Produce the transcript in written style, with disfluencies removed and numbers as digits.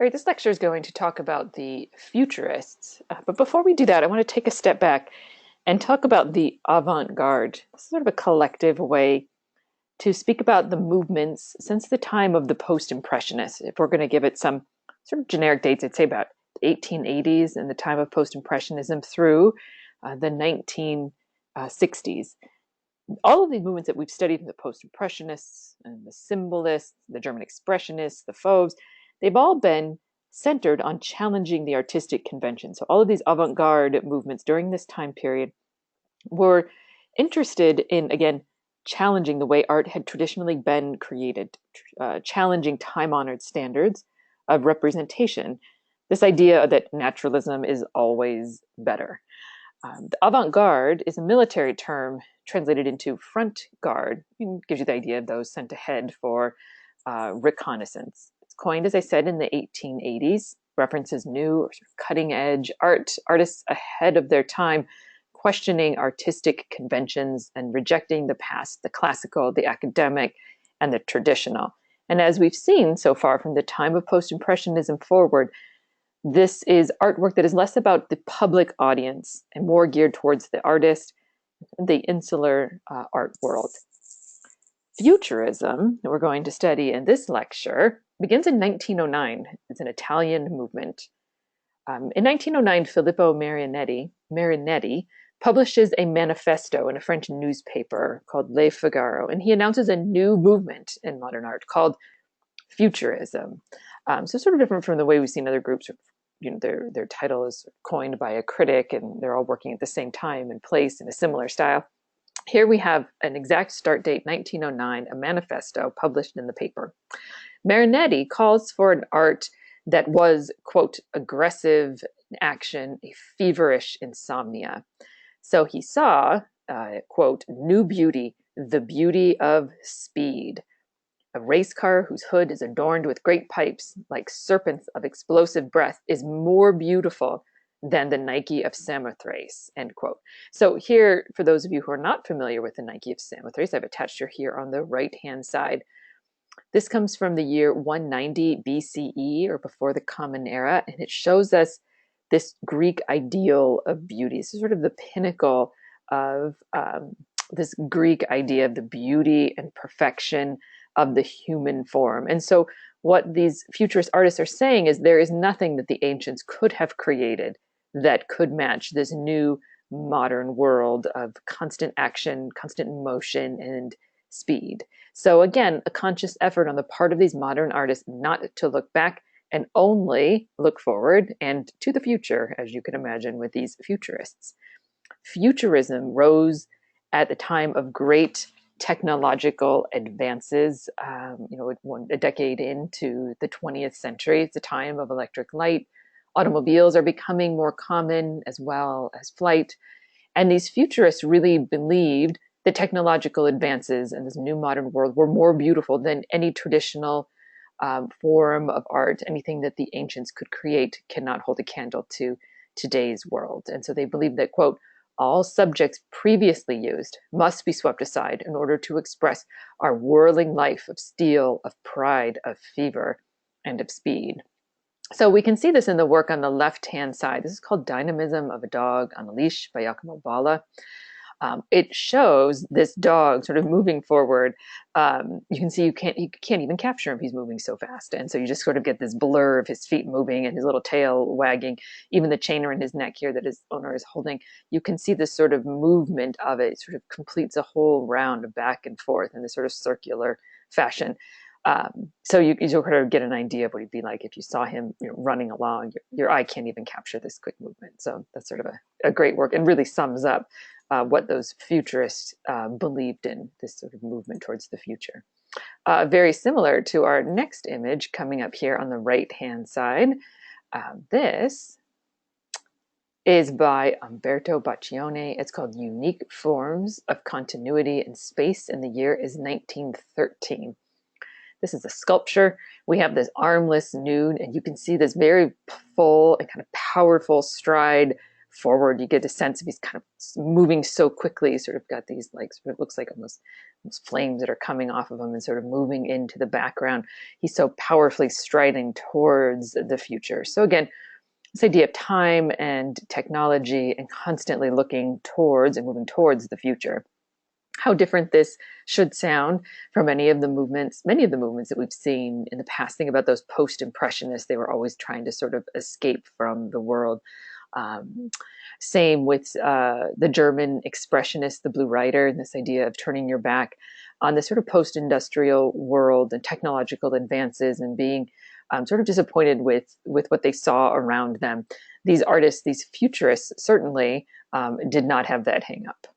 All right, this lecture is going to talk about the futurists. But before we do that, I want to take a step back and talk about the avant-garde. This is sort of a collective way to speak about the movements since the time of the post-impressionists. If we're going to give it some sort of generic dates, I'd say about 1880s and the time of post-impressionism through the 1960s. All of these movements that we've studied, the post-impressionists and the symbolists, the German expressionists, the Fauves, they've all been centered on challenging the artistic convention. So all of these avant-garde movements during this time period were interested in, again, challenging the way art had traditionally been created, challenging time-honored standards of representation. This idea that naturalism is always better. The avant-garde is a military term translated into front guard. It gives you the idea of those sent ahead for reconnaissance. It's coined, as I said, in the 1880s, references new or sort of cutting-edge artists ahead of their time, questioning artistic conventions and rejecting the past, the classical, the academic, and the traditional. And as we've seen so far from the time of post-impressionism forward, this is artwork that is less about the public audience and more geared towards the artist, the insular art world. Futurism, that we're going to study in this lecture, begins in 1909. It's an Italian movement. In 1909, Filippo Marinetti publishes a manifesto in a French newspaper called Le Figaro, and he announces a new movement in modern art called Futurism. So sort of different from the way we've seen other groups. Their title is coined by a critic, and they're all working at the same time and place in a similar style. Here we have an exact start date, 1909, a manifesto published in the paper. Marinetti calls for an art that was, quote, aggressive action, a feverish insomnia. So he saw, quote, new beauty, the beauty of speed. A race car whose hood is adorned with great pipes, like serpents of explosive breath, is more beautiful than the Nike of Samothrace, end quote. So here, for those of you who are not familiar with the Nike of Samothrace, I've attached her here on the right-hand side. This comes from the year 190 BCE, or before the Common Era, and it shows us this Greek ideal of beauty. This is sort of the pinnacle of this Greek idea of the beauty and perfection of the human form. And so what these futurist artists are saying is there is nothing that the ancients could have created that could match this new modern world of constant action, constant motion, and speed. So again, a conscious effort on the part of these modern artists not to look back and only look forward and to the future, as you can imagine with these futurists. Futurism rose at the time of great technological advances, a decade into the 20th century. It's a time of electric light. Automobiles are becoming more common, as well as flight. And these futurists really believed that technological advances in this new modern world were more beautiful than any traditional form of art. Anything that the ancients could create cannot hold a candle to today's world. And so they believed that, quote, all subjects previously used must be swept aside in order to express our whirling life of steel, of pride, of fever, and of speed. So we can see this in the work on the left-hand side. This is called Dynamism of a Dog on a Leash by Giacomo Balla. It shows this dog sort of moving forward. You can see you can't even capture him. He's moving so fast. And so you just sort of get this blur of his feet moving and his little tail wagging, even the chain around his neck here that his owner is holding. You can see this sort of movement of it. It sort of completes a whole round of back and forth in this sort of circular fashion. So you sort of get an idea of what he'd be like if you saw him running along. Your eye can't even capture this quick movement. So that's sort of a great work and really sums up what those futurists believed in, this sort of movement towards the future. Very similar to our next image coming up here on the right-hand side. This is by Umberto Baccione. It's called Unique Forms of Continuity in Space, and the year is 1913. This is a sculpture. We have this armless nude, and you can see this very full and kind of powerful stride forward. You get a sense of he's kind of moving so quickly, sort of got these, like, sort of looks like almost flames that are coming off of him and sort of moving into the background. He's so powerfully striding towards the future. So again, this idea of time and technology and constantly looking towards and moving towards the future. How different this should sound from many of the movements that we've seen in the past. Think about those post-impressionists. They were always trying to sort of escape from the world. Um, Same with the German expressionists, the Blue Rider, and this idea of turning your back on the sort of post-industrial world and technological advances and being sort of disappointed with what they saw around them. These artists, these futurists, certainly did not have that hang up.